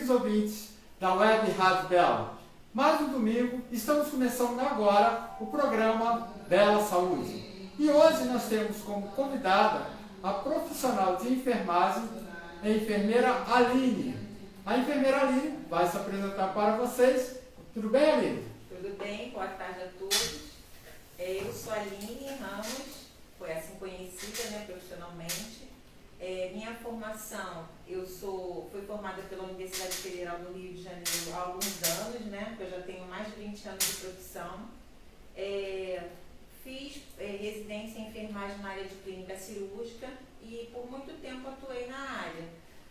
queridos ouvintes da Web Rádio Bela. Mais um domingo, estamos começando agora o programa Bela Saúde. E hoje nós temos como convidada a profissional de enfermagem, a enfermeira Aline. A enfermeira Aline vai se apresentar para vocês. Tudo bem, Aline? Tudo bem, boa tarde a todos. Eu sou a Aline Ramos, foi assim conhecida, profissionalmente. Minha formação, fui formada pela Universidade Federal do Rio de Janeiro há alguns anos, porque eu já tenho mais de 20 anos de profissão. Fiz residência em enfermagem na área de clínica cirúrgica e por muito tempo atuei na área.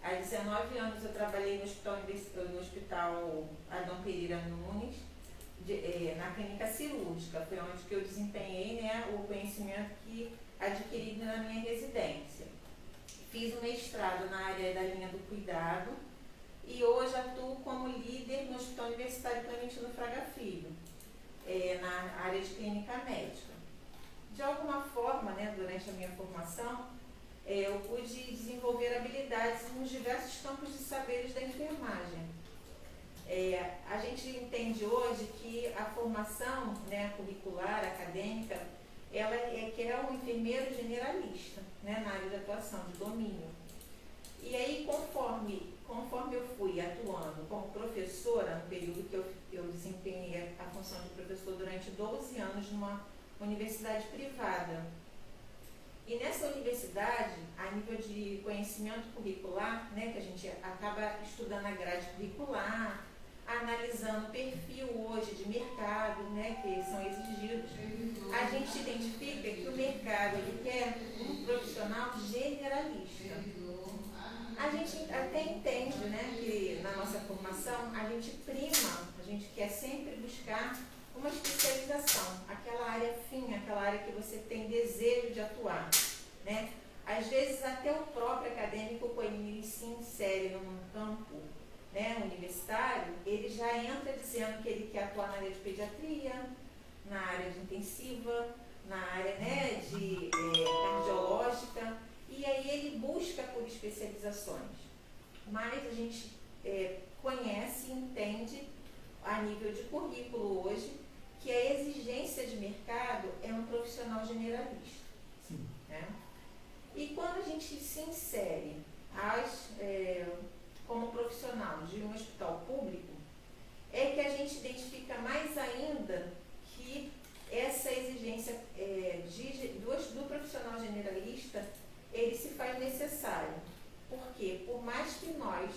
Há 19 anos eu trabalhei no hospital Adão Pereira Nunes, na clínica cirúrgica. Foi onde que eu desempenhei o conhecimento que adquiri na minha residência. Fiz um mestrado na área da linha do cuidado e hoje atuo como líder no Hospital Universitário Clementino Fraga Filho, na área de clínica médica. De alguma forma, durante a minha formação, eu pude desenvolver habilidades nos diversos campos de saberes da enfermagem. A gente entende hoje que a formação curricular, acadêmica, ela quer um enfermeiro generalista, na área de atuação, de domínio. E aí, conforme eu fui atuando como professora, no período que eu desempenhei a função de professor durante 12 anos numa universidade privada. E nessa universidade, a nível de conhecimento curricular, que a gente acaba estudando a grade curricular, analisando o perfil hoje de mercado, que são exigidos, a gente identifica que o mercado ele quer um profissional generalista. A gente até entende, que na nossa formação a gente quer sempre buscar uma especialização, aquela área fina, aquela área que você tem desejo de atuar, Às vezes até o próprio acadêmico, quando ele se insere num campo universitário, ele já entra dizendo que ele quer atuar na área de pediatria, na área de intensiva, na área de cardiológica, e aí ele busca por especializações. Mas a gente conhece e entende a nível de currículo hoje que a exigência de mercado é um profissional generalista. Sim. E quando a gente se insere como profissional de um hospital público, é que a gente identifica mais ainda que essa exigência do profissional generalista, ele se faz necessário. Porque, por mais que nós,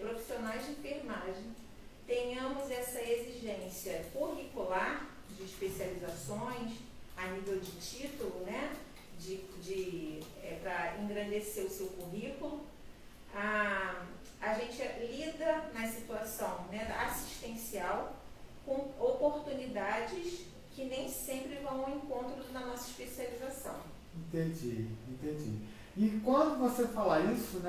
profissionais de enfermagem, tenhamos essa exigência curricular de especializações a nível de título, para engrandecer o seu currículo, a gente lida na situação assistencial com oportunidades que nem sempre vão ao encontro da nossa especialização. Entendi. E quando você fala isso,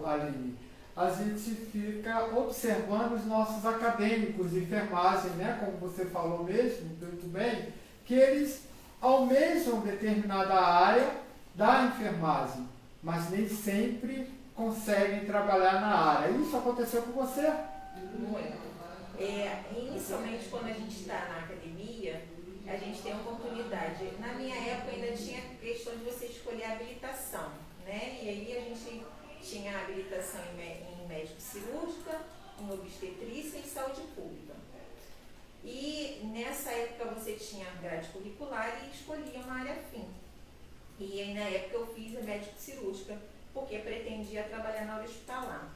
Aline, a gente fica observando os nossos acadêmicos de enfermagem, como você falou mesmo, muito bem, que eles almejam determinada área da enfermagem, mas nem sempre conseguem trabalhar na área. Isso aconteceu com você? Muito. Inicialmente, quando a gente está na academia, a gente tem oportunidade. Na minha época ainda tinha questão de você escolher a habilitação, E aí a gente tinha a habilitação em médico cirúrgica, em obstetrícia e saúde pública. E nessa época você tinha grade curricular e escolhia uma área afim. E aí na época eu fiz a médico cirúrgica, porque pretendia trabalhar na área hospitalar.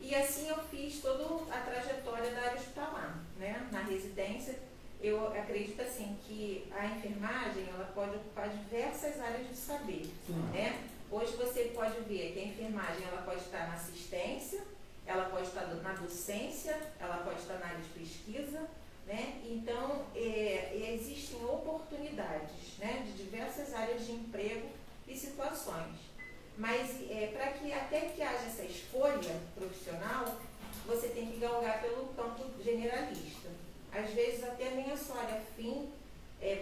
E assim eu fiz toda a trajetória da área hospitalar, Na residência, eu acredito assim que a enfermagem ela pode ocupar diversas áreas de saber, Hoje você pode ver que a enfermagem ela pode estar na assistência, ela pode estar na docência, ela pode estar na área de pesquisa, Então, existem oportunidades, de diversas áreas de emprego e situações. Mas, para que até que haja essa escolha profissional, você tem que galgar pelo campo generalista. Às vezes, até nem a sua área fim,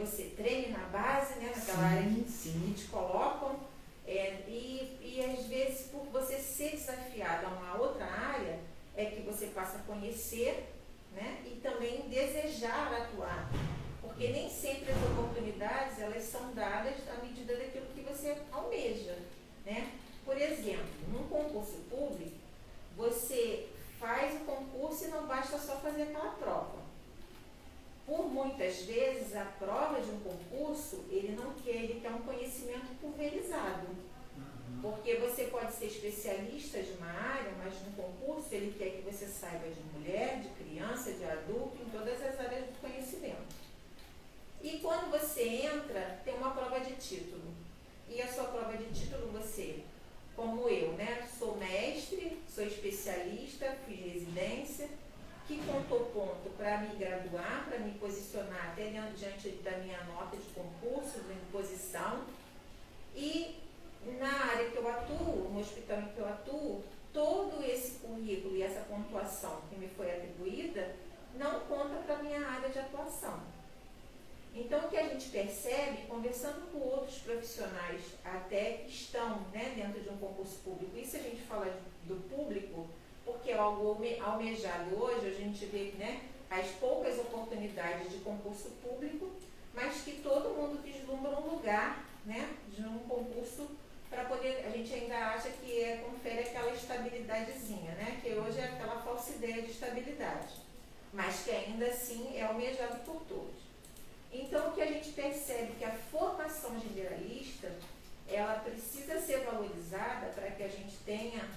você treine na base, naquela área que te colocam, e às vezes, por você ser desafiado a uma outra área, conhecer, né? E também desejar atuar. Porque nem sempre as oportunidades elas são dadas à medida daquilo que você almeja, né? Por exemplo, num concurso público, você faz o concurso e não basta só fazer aquela prova. Por muitas vezes, a prova de um concurso, ele quer um conhecimento pulverizado. Porque você pode ser especialista de uma área, mas no concurso ele quer que você saiba de mulher, de criança, de adulto, em todas as áreas do conhecimento. E quando você entra, tem uma prova de título. E a sua prova de título, você, como eu, né? Sou mestre, sou especialista, fiz residência, que contou ponto para me graduar, para me posicionar até diante da minha nota de concurso, de imposição. E na área que eu atuo, no hospital em que eu atuo, todo esse currículo e essa pontuação que me foi atribuída não conta para a minha área de atuação. Então, o que a gente percebe, conversando com outros profissionais até que estão, né, dentro de um concurso público, e se a gente fala do público, porque é algo almejado hoje, a gente vê, né, as poucas oportunidades de concurso público, mas que todo mundo vislumbra um lugar, né, de um concurso para poder, a gente ainda acha que confere aquela estabilidadezinha, né, que hoje é aquela falsa ideia de estabilidade, mas que ainda assim é almejado por todos. Então, o que a gente percebe que a formação generalista, ela precisa ser valorizada para que a gente tenha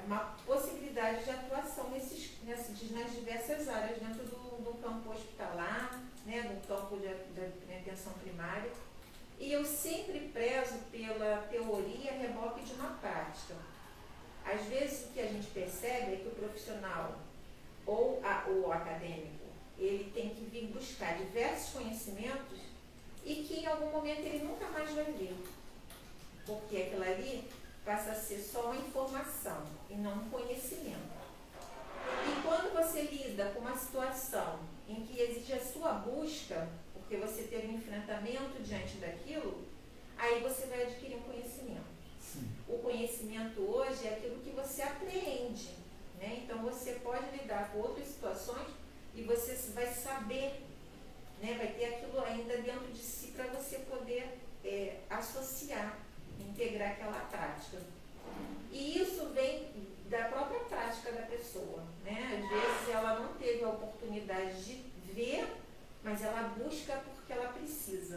uma possibilidade de atuação nas diversas áreas, dentro do campo hospitalar, né, do campo da atenção primária. E eu sempre prezo pela teoria reboque de uma prática. Às vezes, o que a gente percebe é que o profissional ou o acadêmico, ele tem que vir buscar diversos conhecimentos e que em algum momento ele nunca mais vai ver. Porque aquilo ali passa a ser só uma informação e não um conhecimento. E quando você lida com uma situação em que exige a sua busca, porque você teve um enfrentamento diante daquilo, aí você vai adquirir um conhecimento. Sim. O conhecimento hoje é aquilo que você apreende, né? Então você pode lidar com outras situações e você vai saber, né? Vai ter aquilo ainda dentro de si para você poder associar, integrar aquela prática. E isso vem da própria prática da pessoa, né? Às vezes ela não teve a oportunidade de ver, mas ela busca porque ela precisa,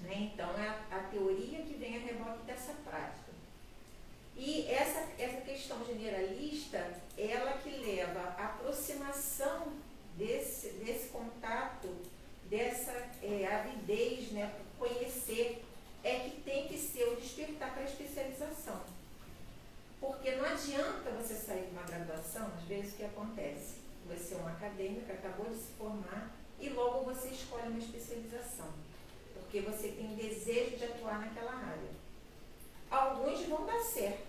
né? Então é a teoria que vem a reboque dessa prática. E essa questão generalista, ela que leva à aproximação desse contato, dessa avidez, né, por conhecer, é que tem que ser o despertar para a especialização. Porque não adianta você sair de uma graduação, às vezes o que acontece? Você é um acadêmico, acabou de se formar e logo você escolhe uma especialização, porque você tem desejo de atuar naquela área. Alguns vão dar certo,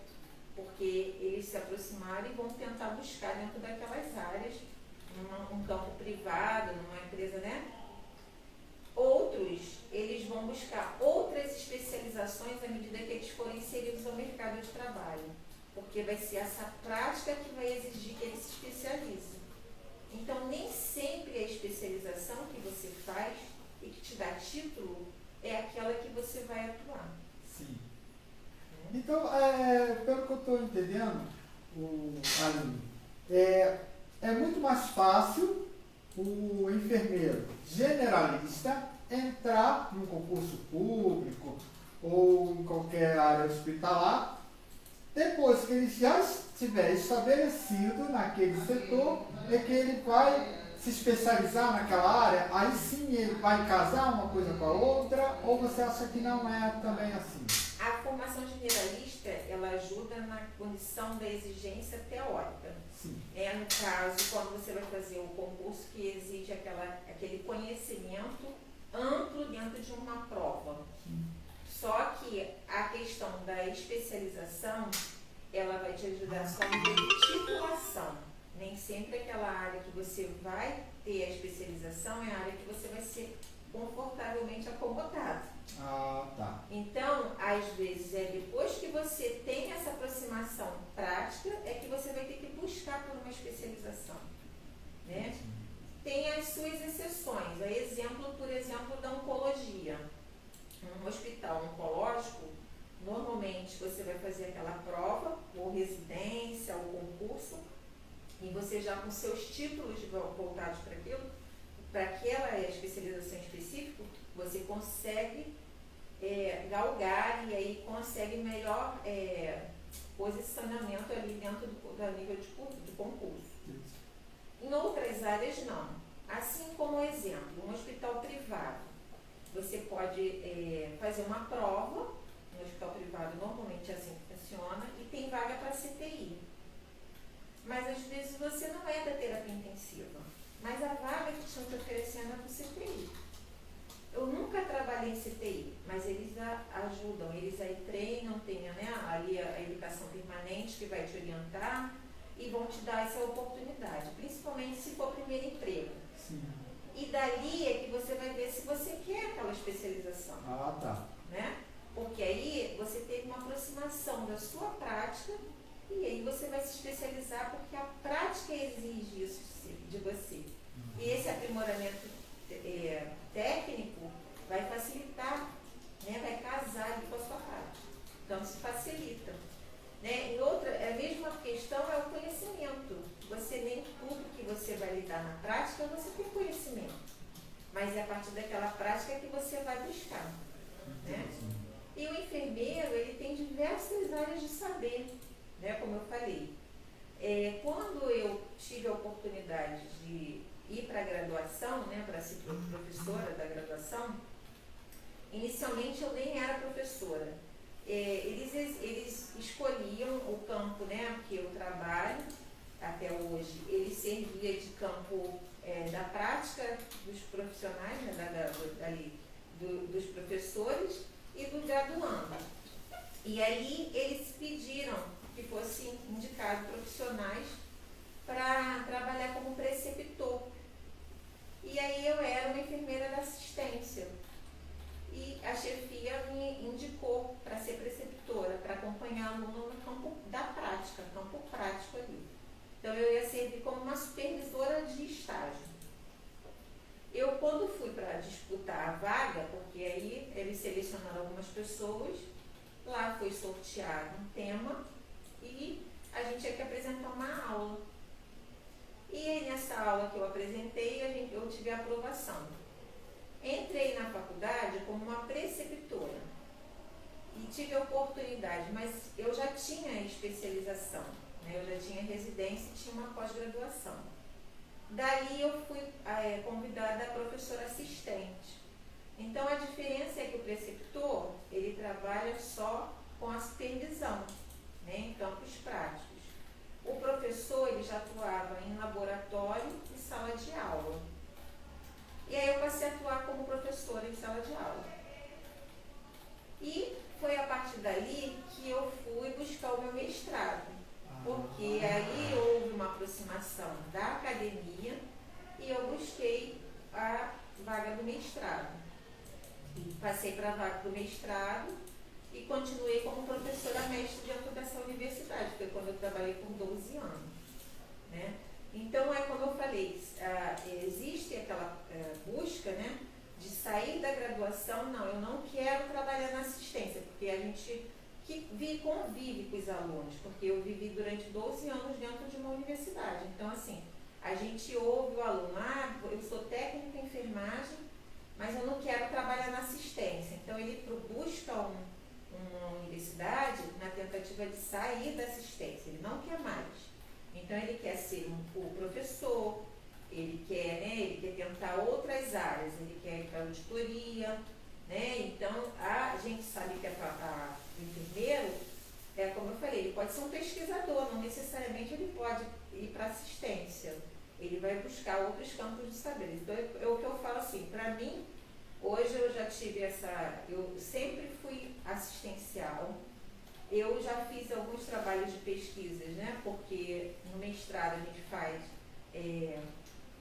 porque eles se aproximaram e vão tentar buscar dentro daquelas áreas, num campo privado, numa empresa, né? Outros, eles vão buscar outras especializações à medida que eles forem inseridos ao mercado de trabalho, porque vai ser essa prática que vai exigir que eles se especializem. Então, nem sempre a especialização que você faz e que te dá título é aquela que você vai atuar. Sim. Então, pelo que eu estou entendendo, Aline, é muito mais fácil o enfermeiro generalista entrar num concurso público ou em qualquer área hospitalar, depois que ele já estiver estabelecido naquele setor, é que ele vai se especializar naquela área, aí sim ele vai casar uma coisa com a outra, ou você acha que não é também assim? A formação generalista, ela ajuda na condição da exigência teórica. Sim. No caso, quando você vai fazer um concurso que exige aquele conhecimento amplo dentro de uma prova. Sim. Só que a questão da especialização, ela vai te ajudar só no nível de titulação. Nem sempre aquela área que você vai ter a especialização é a área que você vai ser confortavelmente acomodado. Ah, tá. Então, às vezes, depois que você tem essa aproximação prática, é que você vai ter que buscar por uma especialização. tem as suas exceções. A exemplo, por exemplo, da oncologia. Um hospital oncológico, normalmente você vai fazer aquela prova, ou residência, ou concurso, e você já com seus títulos voltados para aquilo, para aquela especialização específica, você consegue galgar e aí consegue melhor posicionamento ali dentro do nível de concurso. Em outras áreas, não. Assim como, exemplo, um hospital privado. Você pode fazer uma prova, no hospital privado normalmente é assim que funciona, e tem vaga para CTI. Mas às vezes você não é da terapia intensiva, mas a vaga que estão te oferecendo é para o CTI. Eu nunca trabalhei em CTI, mas eles ajudam, eles aí treinam, tem, né, ali a educação permanente que vai te orientar e vão te dar essa oportunidade, principalmente se for primeiro emprego. Sim. E dali é que você vai ver se você quer aquela especialização. Ah, tá. Né? Porque aí você tem uma aproximação da sua prática e aí você vai se especializar porque a prática exige isso de você. E esse aprimoramento técnico vai facilitar, né? Vai casar ali com a sua prática. Então se facilita. Né? E outra, a mesma questão é o conhecimento. Você nem tudo que você vai lidar na prática você tem conhecimento. Mas é a partir daquela prática que você vai buscar. Né? E o enfermeiro, ele tem diversas áreas de saber, né? Como eu falei. Quando eu tive a oportunidade de ir para a graduação, né? Para ser professora da graduação, inicialmente eu nem era professora. Eles escolhiam o campo, né, que eu trabalho até hoje. Ele servia de campo da prática dos profissionais, né, dos professores e do graduando. E aí eles pediram que fossem indicados profissionais para trabalhar como preceptor. E aí eu era uma enfermeira da assistência. E a chefia me indicou para ser preceptora, para acompanhar o aluno no campo da prática, campo prático ali. Então eu ia servir como uma supervisora de estágio. Eu, quando fui para disputar a vaga, porque aí eles selecionaram algumas pessoas, lá foi sorteado um tema e a gente tinha que apresentar uma aula. E aí, nessa aula que eu apresentei, eu tive a aprovação. Entrei na faculdade como uma preceptora e tive a oportunidade, mas eu já tinha especialização, né? Eu já tinha residência e tinha uma pós-graduação. Dali eu fui convidada a professora assistente. Então a diferença é que o preceptor, ele trabalha só com a supervisão, né, em campos práticos. O professor, ele já atuava em laboratório e sala de aula. E aí eu passei a atuar como professora em sala de aula. E foi a partir dali que eu fui buscar o meu mestrado. Porque aí houve uma aproximação da academia e eu busquei a vaga do mestrado. Passei para a vaga do mestrado e continuei como professora mestre dentro dessa universidade, foi quando eu trabalhei por 12 anos. Né? Então, como eu falei, existe aquela busca, né, de sair da graduação. Não, eu não quero trabalhar na assistência, porque a gente convive com os alunos, porque eu vivi durante 12 anos dentro de uma universidade. Então, assim, a gente ouve o aluno, eu sou técnico em enfermagem, mas eu não quero trabalhar na assistência. Então, ele busca uma universidade na tentativa de sair da assistência, ele não quer mais. Então, ele quer ser o professor, ele quer tentar outras áreas, ele quer ir para a auditoria, né? Então, a gente sabe que o enfermeiro, como eu falei, ele pode ser um pesquisador, não necessariamente ele pode ir para assistência. Ele vai buscar outros campos de saber. Então, é o que eu falo assim, para mim, hoje eu já tive eu sempre fui assistencial. Eu já fiz alguns trabalhos de pesquisas, né? Porque no mestrado a gente faz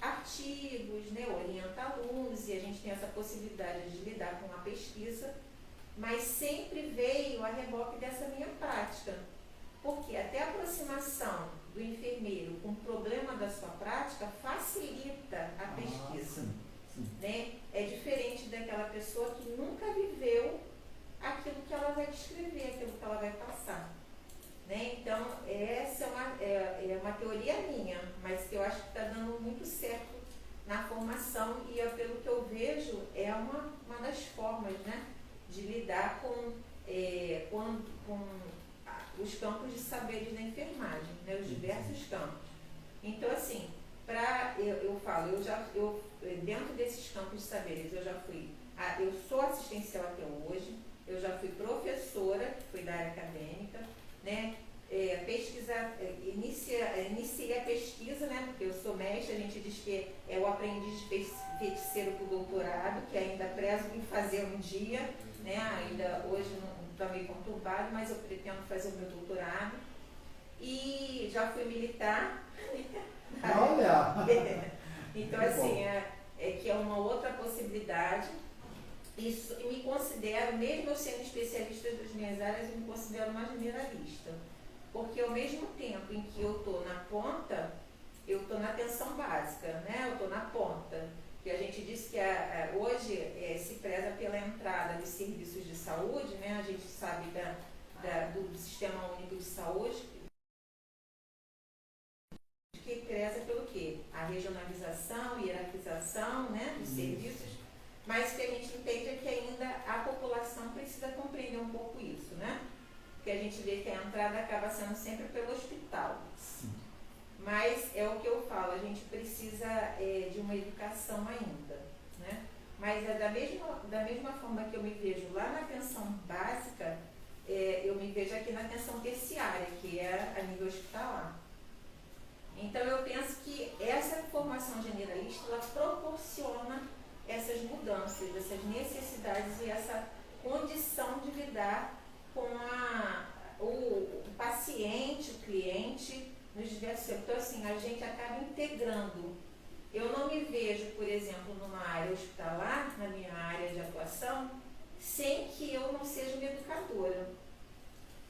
artigos, né? Orienta alunos e a gente tem essa possibilidade de lidar com a pesquisa, mas sempre veio a reboque dessa minha prática. Porque até a aproximação do enfermeiro com o problema da sua prática facilita a pesquisa. Sim, sim. Né? É diferente daquela pessoa que nunca viveu aquilo que ela vai descrever, aquilo que ela vai passar. Né? Então, essa é uma teoria minha, mas que eu acho que está dando muito certo na formação e, pelo que eu vejo, é uma das formas, né, de lidar com os campos de saberes da enfermagem, né, os diversos campos. Então, assim, dentro desses campos de saberes, eu sou assistencial até hoje, eu já fui professora, fui da área acadêmica, né, iniciei a pesquisa, né, porque eu sou mestre, a gente diz que é o aprendiz de feiticeiro para o doutorado, que ainda prezo em fazer um dia, né, ainda hoje não está meio conturbado, mas eu pretendo fazer o meu doutorado. E já fui militar. Olha! Então, assim, que é uma outra possibilidade. Isso, e me considero, mesmo eu sendo especialista das minhas áreas, eu me considero uma generalista. Porque ao mesmo tempo em que eu estou na ponta, eu estou na atenção básica, né? Eu estou na ponta. Que a gente diz que hoje se preza pela entrada dos serviços de saúde, né? A gente sabe do Sistema Único de Saúde, que preza pelo quê? A regionalização, hierarquização, né, dos serviços, mas o que a gente entende é que ainda a população precisa compreender um pouco isso, né? Porque a gente vê que a entrada acaba sendo sempre pelo hospital. Sim. Mas é o que eu falo, a gente precisa de uma educação ainda, né? Mas da mesma forma que eu me vejo lá na atenção básica, eu me vejo aqui na atenção terciária, que é a nível hospitalar. Então eu penso que essa formação generalista, ela proporciona essas mudanças, essas necessidades e essa condição de lidar com o paciente, o cliente, nos diversos. Então, assim, a gente acaba integrando. Eu não me vejo, por exemplo, numa área hospitalar, na minha área de atuação, sem que eu não seja uma educadora.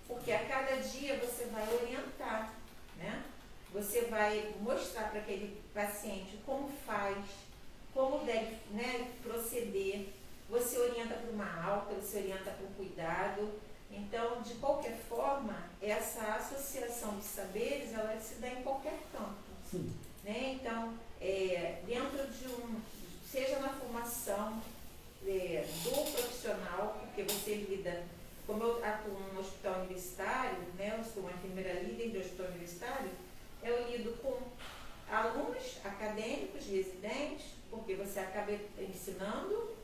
Porque a cada dia você vai orientar, né? Você vai mostrar para aquele paciente como faz, como deve, né, proceder. Você orienta para uma alta, você orienta para um cuidado. Então, de qualquer forma, essa associação de saberes, ela se dá em qualquer campo. Sim. Né? Então, dentro seja na formação do profissional, porque você lida, como eu atuo no hospital universitário, né, eu sou uma enfermeira líder de hospital universitário, eu lido com alunos acadêmicos, residentes, porque você acaba ensinando,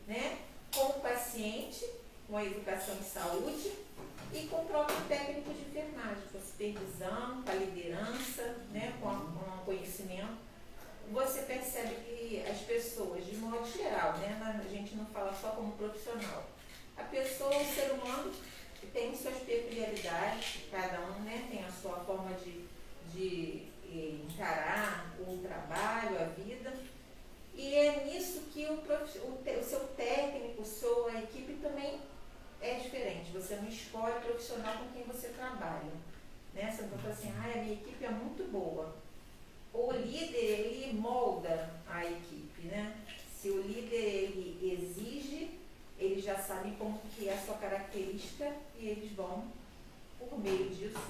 né, com o paciente, com a educação de saúde e com o próprio técnico de enfermagem, com a supervisão, com a liderança, né, com o conhecimento. Você percebe que as pessoas, de modo geral, né, a gente não fala só como profissional, a pessoa, o ser humano, tem suas peculiaridades, cada um, né, tem a sua forma de encarar o trabalho, a vida, e é nisso que o seu técnico, a equipe também é diferente. Você não escolhe o profissional com quem você trabalha, né? Você não fala assim, a minha equipe é muito boa. O líder, ele molda a equipe, né? Se o líder, ele exige, eles já sabem como que é a sua característica e eles vão, por meio disso,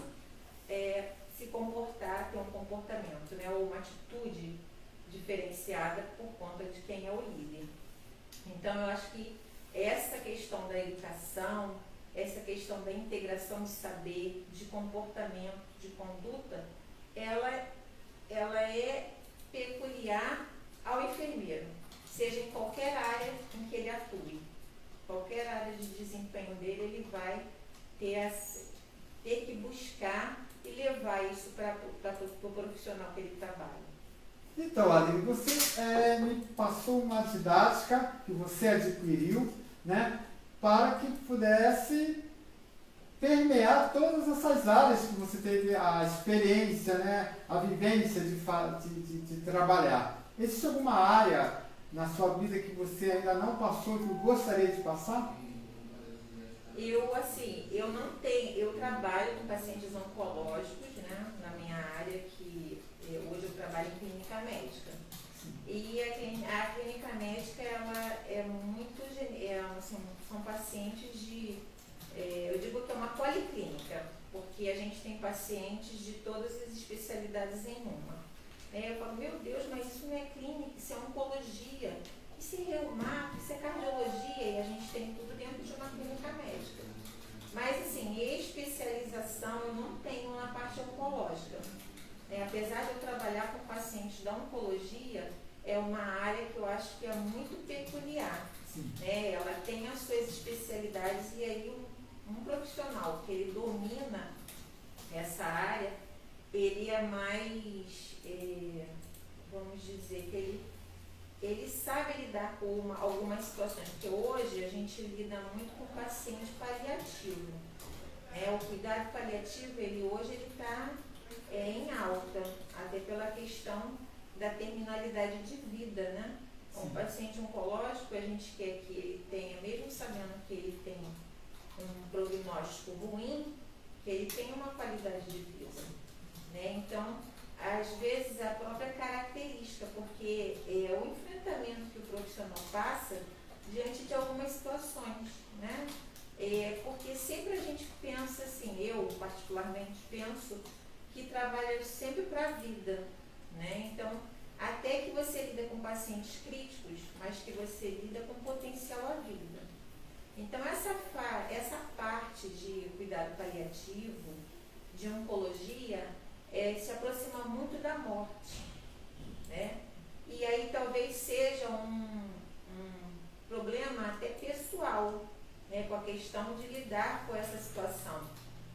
se comportar, ter um comportamento, né, ou uma atitude diferenciada por conta de quem é o líder. Então, eu acho que essa questão da educação, essa questão da integração de saber, de comportamento, de conduta, ela é peculiar ao enfermeiro, seja em qualquer área em que ele atue. Qualquer área de desempenho dele, ele vai ter que buscar e levar isso para o profissional que ele trabalha. Então, Aline, você me passou uma didática que você adquiriu, né, para que pudesse permear todas essas áreas que você teve a experiência, né, a vivência de trabalhar. Existe alguma área na sua vida que você ainda não passou, que gostaria de passar? Eu trabalho com pacientes oncológicos, né, na minha de todas as especialidades em uma. Eu falo, meu Deus, mas isso não é clínica, isso é oncologia, isso é reumato, isso é cardiologia, e a gente tem tudo dentro de uma clínica médica. Mas, assim, especialização eu não tenho na parte oncológica. Apesar de eu trabalhar com pacientes da oncologia, é uma área que eu acho que é muito peculiar. Ela tem as suas especialidades, e aí um profissional que ele domina essa área, ele é mais, vamos dizer, que ele sabe lidar com algumas situações, porque hoje a gente lida muito com paciente paliativo. O cuidado paliativo, hoje ele está em alta, até pela questão da terminalidade de vida, né? Um paciente oncológico, a gente quer que ele tenha, mesmo sabendo que ele tem um prognóstico ruim, que ele tenha uma qualidade de vida, Então, às vezes, a própria característica, porque é o enfrentamento que o profissional passa diante de algumas situações, porque sempre a gente pensa assim, eu particularmente penso que trabalha sempre para a vida, Então, até que você lida com pacientes críticos, mas que você lida com potencial à vida. Então, essa parte de cuidado paliativo, de oncologia, se aproxima muito da morte, E aí talvez seja um problema até pessoal, com a questão de lidar com essa situação.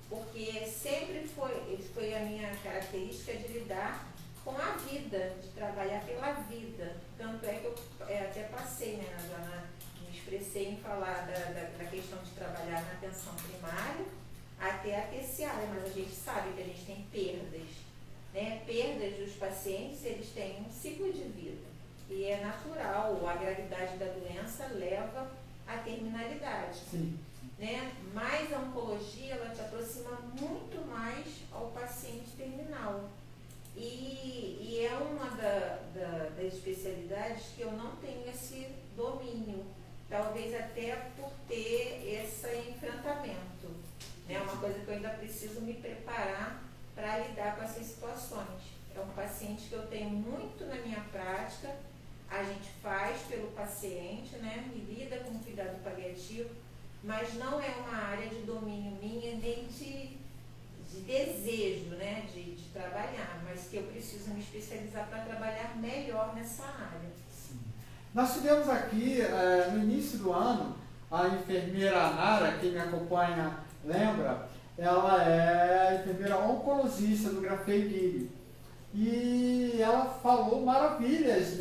Porque sempre foi a minha característica de lidar com a vida, de trabalhar pela vida. Tanto é que eu até passei, me expressei em falar da questão de trabalhar na atenção primária até a terciária, mas a gente sabe que a gente tem perdas, Perdas dos pacientes, eles têm um ciclo de vida e é natural, a gravidade da doença leva à terminalidade. Sim. Mas a oncologia, ela te aproxima muito mais ao paciente terminal. E é uma das especialidades que eu não tenho esse domínio, talvez até por ter esse enfrentamento. É uma coisa que eu ainda preciso me preparar para lidar com essas situações. É um paciente que eu tenho muito na minha prática, a gente faz pelo paciente, e lida com cuidado paliativo, mas não é uma área de domínio minha, nem de desejo, de trabalhar, mas que eu preciso me especializar para trabalhar melhor nessa área. Sim. Nós tivemos aqui, no início do ano, a enfermeira Nara, quem me acompanha lembra, ela é a enfermeira oncologista do Grafei Guilherme. E ela falou maravilhas,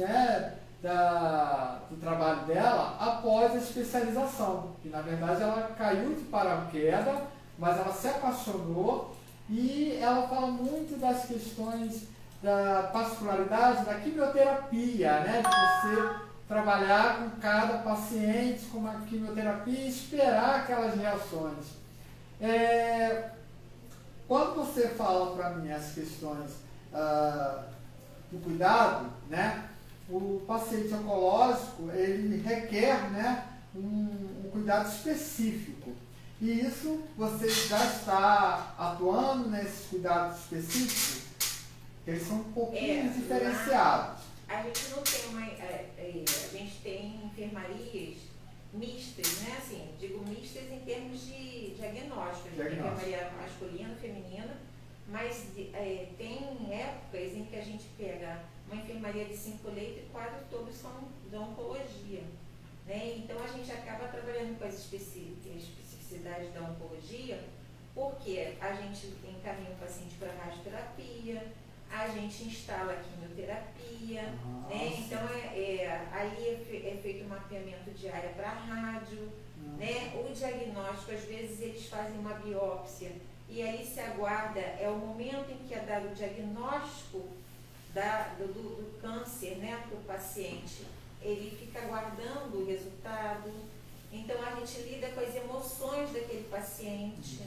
do trabalho dela após a especialização, que na verdade ela caiu de paraquedas, mas ela se apaixonou, e ela fala muito das questões da particularidade da quimioterapia, de você trabalhar com cada paciente com uma quimioterapia e esperar aquelas reações. Quando você fala para mim as questões do cuidado, o paciente oncológico, ele requer, um cuidado específico. E isso você já está atuando nesses cuidados específicos? Eles são um pouquinho diferenciados. A gente não tem a gente tem enfermarias mistas, Assim, digo mistas em termos de diagnóstico. Enfermaria masculina, feminina, mas tem épocas em que a gente pega uma enfermaria de 5 leitos e 4 todos são da oncologia. Então a gente acaba trabalhando com as especificidades da oncologia, porque a gente encaminha o paciente para radioterapia, a gente instala a quimioterapia, Então ali é feito um mapeamento de área para rádio, O diagnóstico, às vezes eles fazem uma biópsia e aí se aguarda, é o momento em que é dado o diagnóstico do câncer, para o paciente. Ele fica aguardando o resultado. Então a gente lida com as emoções daquele paciente,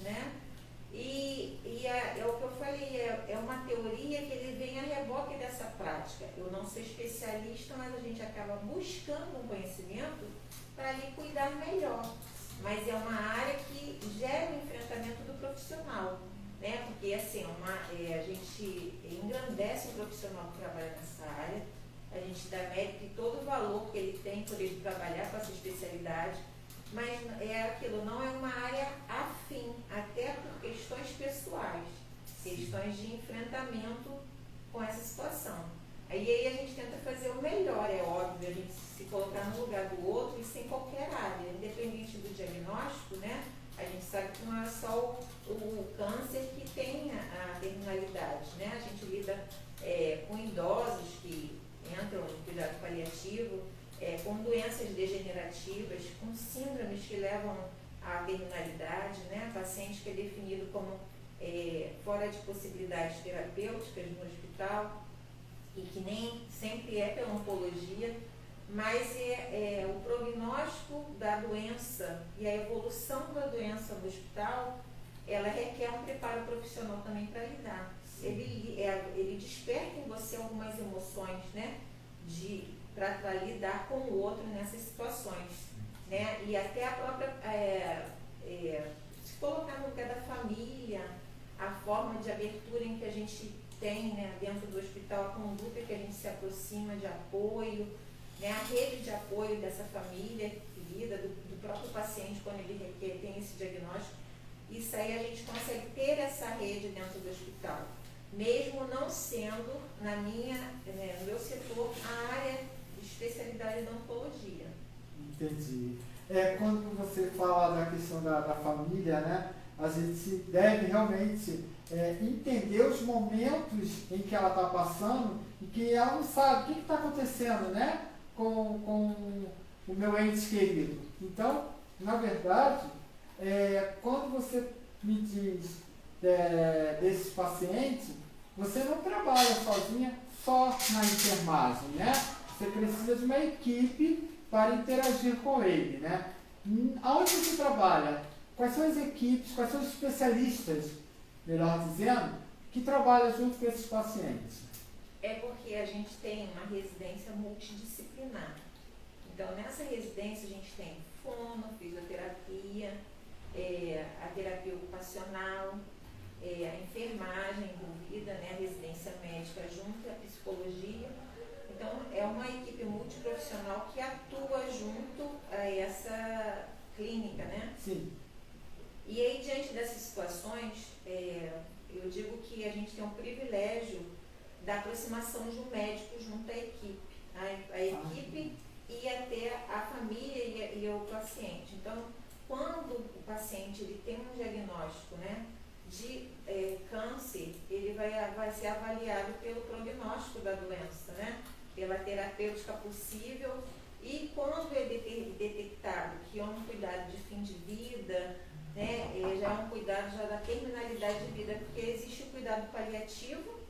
E é o que eu falei, é uma teoria que ele vem a reboque dessa prática. Eu não sou especialista, mas a gente acaba buscando um conhecimento para lhe cuidar melhor. Mas é uma área que gera o enfrentamento do profissional. né? Porque assim, a gente engrandece o profissional que trabalha nessa área, a gente dá mérito e todo o valor que ele tem por ele trabalhar com essa especialidade, mas é aquilo, não é uma área afim, até por questões pessoais, questões de enfrentamento com essa situação. Aí a gente tenta fazer o melhor, é óbvio, a gente se colocar no lugar do outro e sem qualquer área, independente do diagnóstico, né? A gente sabe que não é só o câncer que tem a terminalidade, né? A gente lida com idosos que entram no cuidado paliativo, com doenças degenerativas, com síndromes que levam à terminalidade, né? Paciente que é definido como fora de possibilidades terapêuticas no hospital e que nem sempre é pela oncologia, mas o prognóstico da doença e a evolução da doença no hospital, ela requer um preparo profissional também para lidar. Ele desperta em você algumas emoções, né, para lidar com o outro nessas situações, né, e até a própria se colocar no lugar da família, a forma de abertura em que a gente tem, né, dentro do hospital, a conduta que a gente se aproxima de apoio, né, a rede de apoio dessa família querida, do próprio paciente quando ele tem esse diagnóstico. Isso aí a gente consegue ter essa rede dentro do hospital, mesmo não sendo no meu setor a área de especialidade da oncologia. Entendi. Quando você fala da questão da família, né, a gente deve realmente entender os momentos em que ela está passando e que ela não sabe o que está acontecendo, né, com o meu ente querido. Então, na verdade, quando você me diz desses pacientes, você não trabalha sozinha só na enfermagem, né? Você precisa de uma equipe para interagir com ele, né? Aonde você trabalha? Quais são as equipes, quais são os especialistas, melhor dizendo, que trabalham junto com esses pacientes? É porque a gente tem uma residência multidisciplinar. Então, nessa residência a gente tem fono, fisioterapia, a terapia ocupacional, a enfermagem envolvida, né, a residência médica junto, a psicologia. Então, é uma equipe multiprofissional que atua junto a essa clínica, né? Sim. E aí, diante dessas situações, eu digo que a gente tem um privilégio da aproximação de um médico junto à equipe. A equipe e até a família e o paciente. Então, quando o paciente ele tem um diagnóstico, né, de câncer, ele vai ser avaliado pelo prognóstico da doença, né, pela terapêutica possível, e quando é detectado que é um cuidado de fim de vida, né, já é um cuidado já da terminalidade de vida, porque existe o cuidado paliativo,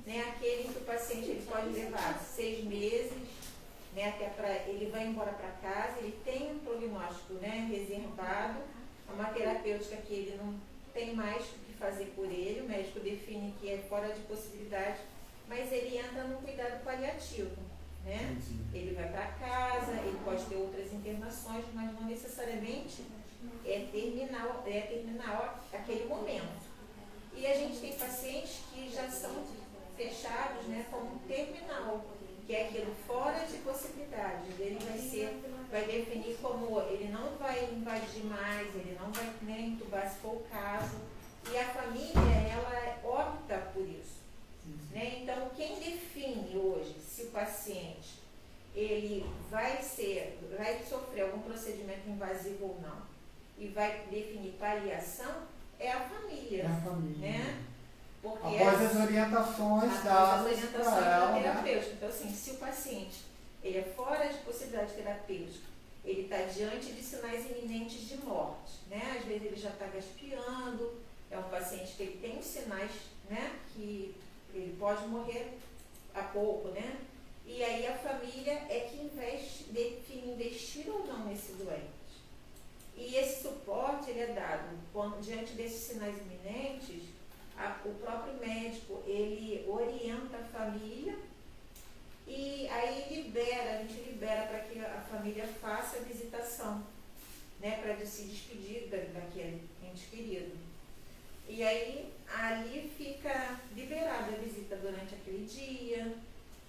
né, aquele em que o paciente ele pode levar 6 meses, né, até ele vai embora para casa, ele tem um prognóstico, né, reservado, uma terapêutica que ele não tem mais o que fazer por ele, o médico define que é fora de possibilidade, mas ele entra no cuidado paliativo, né? Ele vai para casa, ele pode ter outras internações, mas não necessariamente terminal aquele momento. E a gente tem pacientes que já são fechados, né, como terminal, que é aquilo fora de possibilidades. Ele vai definir como ele não vai invadir mais, ele não vai nem entubar se for o caso. E a família, ela opta por isso. Né? Então, quem define hoje se o paciente ele vai sofrer algum procedimento invasivo ou não e vai definir paliação é a família. É a família. Né? Porque após as orientações da terapêutica. Então, assim, se o paciente ele é fora de possibilidade terapêutica, ele está diante de sinais iminentes de morte, né? Às vezes ele já está gaspeando, é um paciente que ele tem os sinais, né, que ele pode morrer a pouco, né? E aí a família é que define investir ou não nesse doente. E esse suporte ele é dado diante desses sinais iminentes. O próprio médico, ele orienta a família e aí a gente libera para que a família faça a visitação, né, para se despedir daquele ente querido. E aí, ali fica liberada a visita durante aquele dia,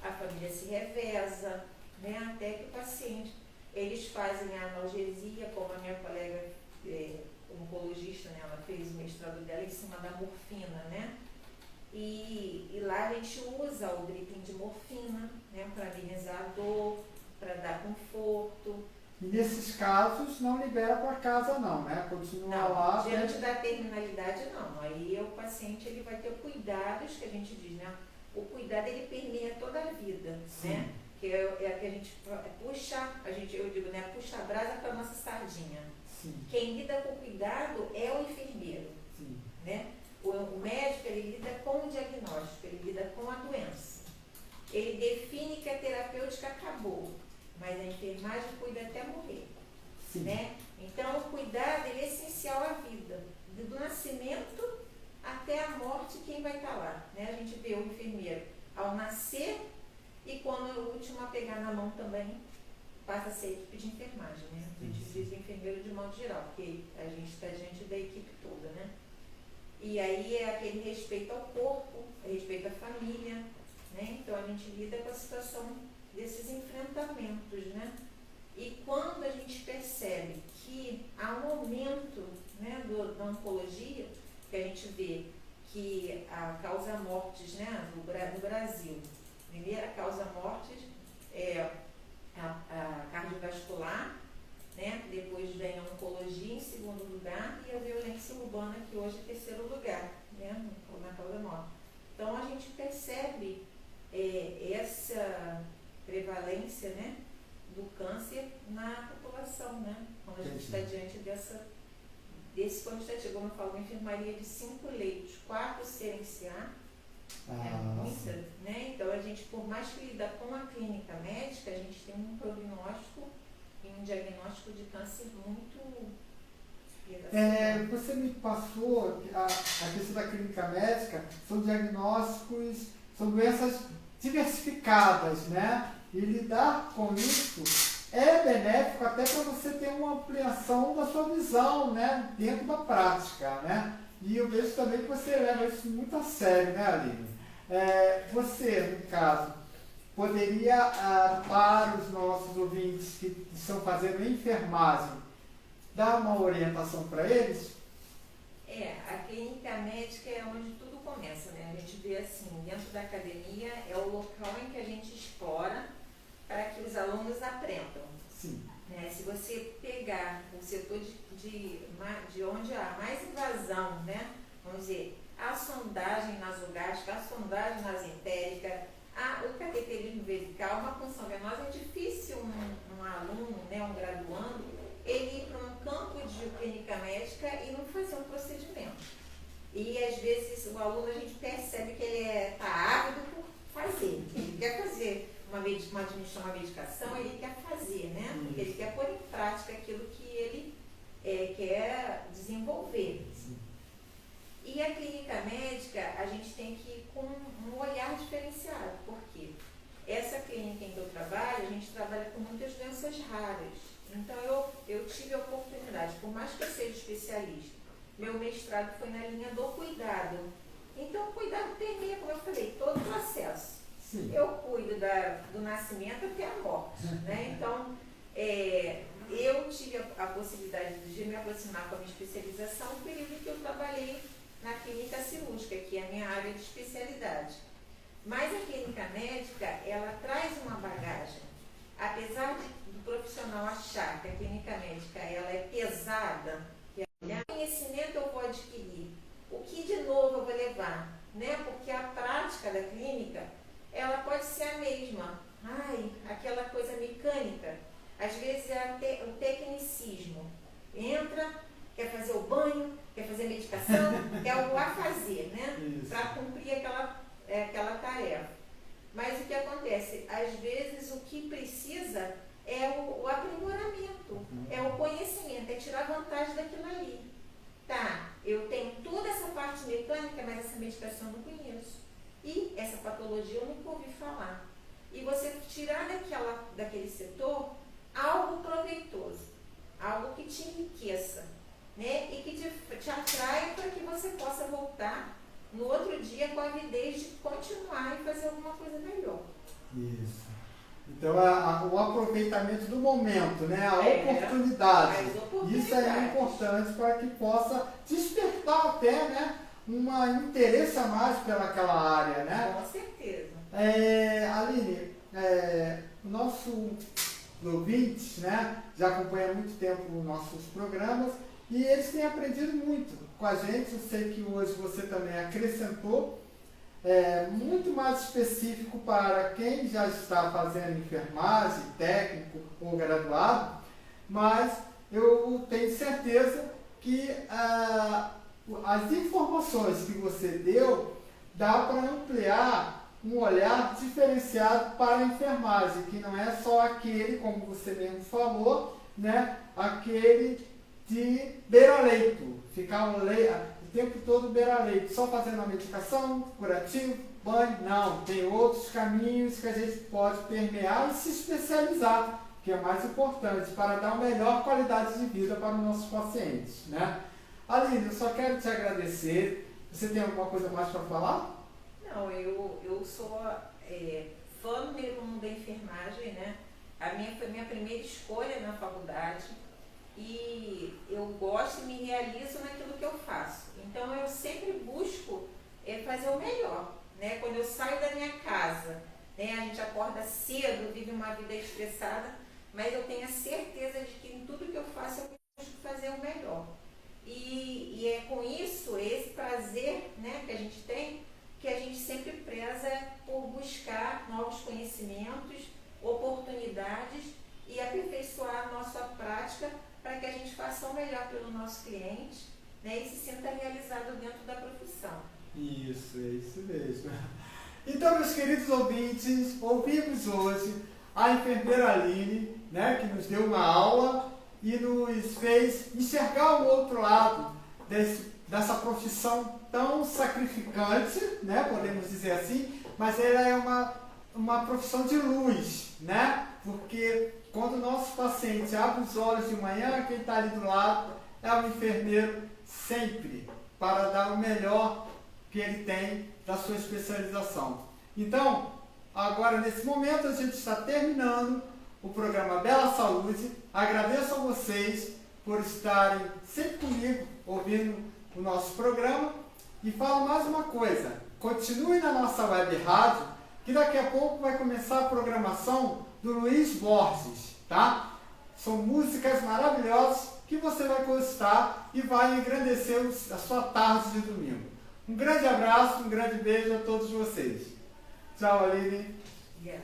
a família se reveza, né, até que o paciente, eles fazem a analgesia, como a minha colega oncologista, né, ela fez o mestrado dela em cima da morfina, né, e lá a gente usa o dripping de morfina, né, para amenizar a dor, para dar conforto. E nesses casos não libera para casa não, né? Continua não, lá. Diante da terminalidade não. Aí o paciente ele vai ter cuidados, que a gente diz, né? O cuidado ele permeia toda a vida, sim, né? Que é que a gente puxa, eu digo, né? Puxa a brasa para a nossa sardinha. sim, Quem lida com o cuidado é o enfermeiro, sim, né? O médico ele lida com o diagnóstico, ele lida com a doença. Ele define que a terapêutica acabou, mas a enfermagem cuida até morrer, sim, né? Então, o cuidado ele é essencial à vida, do nascimento até a morte, quem vai estar lá, né? A gente vê o enfermeiro ao nascer e quando é o último a pegar na mão também, passa a ser a equipe de enfermagem, né? A gente diz enfermeiro de modo geral, porque a gente está diante da equipe toda, né? E aí é aquele respeito ao corpo, respeito à família, né? Então, a gente lida com a situação desses enfrentamentos, né? E quando a gente percebe que há um aumento, né, da oncologia, que a gente vê que a causa mortes, né, no Brasil, primeira causa mortes é a cardiovascular, né, depois vem a oncologia em segundo lugar e a violência urbana, que hoje é terceiro lugar, né, na causa morte. Então a gente percebe essa prevalência, né, do câncer na população, né? Quando a gente está diante quando a gente chegou, eu falo, uma enfermaria de 5 leitos, 4 CNCA, muita, né? Então a gente, por mais que lida com a clínica médica, a gente tem um prognóstico e um diagnóstico de câncer muito... você me passou a questão da clínica médica, são diagnósticos, são doenças diversificadas, né? E lidar com isso é benéfico até para você ter uma ampliação da sua visão, né? Dentro da prática, né? E eu vejo também que você leva isso muito a sério, né, Aline? Você, no caso, poderia, para os nossos ouvintes que estão fazendo enfermagem, dar uma orientação para eles? A clínica médica é onde tudo começa, né? A gente vê assim, dentro da academia é o local em que a gente explora para que os alunos aprendam. Sim. Né? Se você pegar o setor de onde há mais invasão, né? Vamos dizer, a sondagem nasogástrica, a sondagem nasentérica, o cateterismo vesical, uma punção venosa, é difícil um aluno, né, um graduando, ele ir para um campo de clínica médica e não fazer um procedimento. E às vezes o aluno, a gente percebe que ele está ávido por fazer, ele quer fazer uma medicação, ele quer fazer, né? Porque ele quer pôr em prática aquilo que ele quer desenvolver. E a clínica médica, a gente tem que ir com um olhar diferenciado, porque essa clínica em que eu trabalho, a gente trabalha com muitas doenças raras. Então eu tive a oportunidade, por mais que eu seja especialista, meu mestrado foi na linha do cuidado. Então o cuidado permeia, como eu falei, todo o processo. Sim. Eu cuido do nascimento até a morte, né? Então, eu tive a possibilidade de me aproximar com a minha especialização no período que eu trabalhei na clínica cirúrgica, que é a minha área de especialidade. Mas a clínica médica, ela traz uma bagagem. Apesar do profissional achar que a clínica médica ela é pesada, que o conhecimento eu vou adquirir, o que de novo eu vou levar, né? Porque a prática da clínica, ela pode ser a mesma. Aquela coisa mecânica. Às vezes é o tecnicismo. Entra, quer fazer o banho, quer fazer a medicação, quer o a fazer, né? Para cumprir aquela tarefa. Mas o que acontece? Às vezes o que precisa é o aprimoramento, é o conhecimento, é tirar vantagem daquilo ali. Tá, eu tenho toda essa parte mecânica, mas essa medicação eu não conheço. E essa patologia eu nunca ouvi falar. E você tirar daquele setor algo proveitoso, algo que te enriqueça. né, e que te atraia para que você possa voltar no outro dia com a avidez de continuar e fazer alguma coisa melhor. Isso. Então, o aproveitamento do momento, né? A oportunidade. Isso é importante para que possa despertar até, né, um interesse a mais pelaquela área, né? Com certeza. Aline, nosso ouvintes, né, já acompanha há muito tempo os nossos programas e eles têm aprendido muito com a gente. Eu sei que hoje você também acrescentou muito mais específico para quem já está fazendo enfermagem, técnico ou graduado, mas eu tenho certeza que as informações que você deu dá para ampliar um olhar diferenciado para a enfermagem, que não é só aquele, como você mesmo falou, né, aquele de beira-leito, ficar o tempo todo beira-leito, só fazendo a medicação, curativo, banho. Não, tem outros caminhos que a gente pode permear e se especializar, que é mais importante, para dar uma melhor qualidade de vida para os nossos pacientes, né? Aline, eu só quero te agradecer. Você tem alguma coisa mais para falar? Não, eu sou fã número 1 da enfermagem, né? Foi minha primeira escolha na faculdade e eu gosto e me realizo naquilo que eu faço. Então eu sempre busco fazer o melhor, né? Quando eu saio da minha casa, né, a gente acorda cedo, vive uma vida estressada, mas eu tenho a certeza de que em tudo que eu faço eu busco fazer o melhor. E é com isso, esse prazer, né, que a gente tem, que a gente sempre preza por buscar novos conhecimentos, oportunidades e aperfeiçoar a nossa prática para que a gente faça o melhor pelo nosso cliente, né, e se sinta realizado dentro da profissão. Isso, é isso mesmo. Então, meus queridos ouvintes, ouvimos hoje a enfermeira Aline, né, que nos deu uma aula e nos fez enxergar o outro lado dessa profissão tão sacrificante, né, podemos dizer assim, mas ela é uma profissão de luz, né, porque quando o nosso paciente abre os olhos de manhã, quem está ali do lado é o enfermeiro sempre, para dar o melhor que ele tem da sua especialização. Então, agora nesse momento a gente está terminando o programa Bela Saúde. Agradeço a vocês por estarem sempre comigo ouvindo o nosso programa e falo mais uma coisa: continue na nossa web rádio, que daqui a pouco vai começar a programação do Luiz Borges, tá? São músicas maravilhosas que você vai gostar e vai engrandecer a sua tarde de domingo. Um grande abraço, um grande beijo a todos vocês. Tchau, Aline. Yeah.